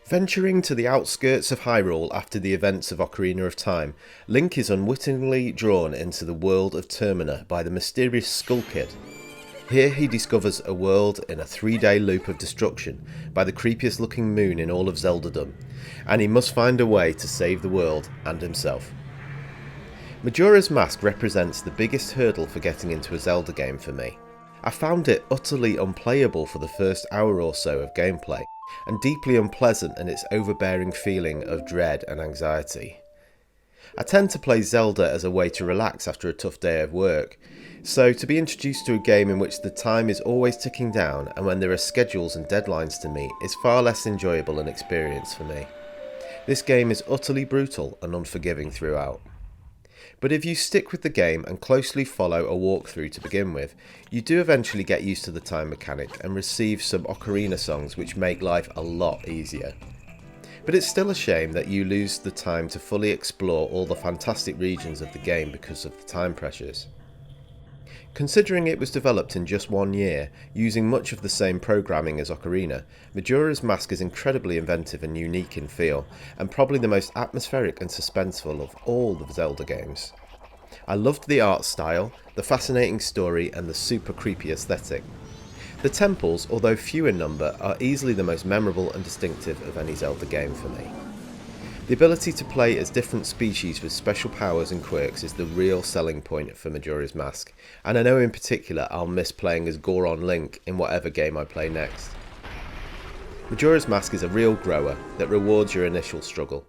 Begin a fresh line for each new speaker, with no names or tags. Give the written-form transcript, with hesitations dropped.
Venturing to the outskirts of Hyrule after the events of Ocarina of Time, Link is unwittingly drawn into the world of Termina by the mysterious Skull Kid. Here he discovers a world in a 3-day loop of destruction by the creepiest looking moon in all of Zeldadom, and he must find a way to save the world and himself. Majora's Mask represents the biggest hurdle for getting into a Zelda game for me. I found it utterly unplayable for the first hour or so of gameplay, and deeply unpleasant in its overbearing feeling of dread and anxiety. I tend to play Zelda as a way to relax after a tough day of work, so to be introduced to a game in which the time is always ticking down and when there are schedules and deadlines to meet is far less enjoyable an experience for me. This game is utterly brutal and unforgiving throughout. But if you stick with the game and closely follow a walkthrough to begin with, you do eventually get used to the time mechanic and receive some ocarina songs which make life a lot easier. But it's still a shame that you lose the time to fully explore all the fantastic regions of the game because of the time pressures. Considering it was developed in just 1 year, using much of the same programming as Ocarina, Majora's Mask is incredibly inventive and unique in feel, and probably the most atmospheric and suspenseful of all the Zelda games. I loved the art style, the fascinating story, and the super creepy aesthetic. The temples, although few in number, are easily the most memorable and distinctive of any Zelda game for me. The ability to play as different species with special powers and quirks is the real selling point for Majora's Mask, and I know in particular I'll miss playing as Goron Link in whatever game I play next. Majora's Mask is a real grower that rewards your initial struggle.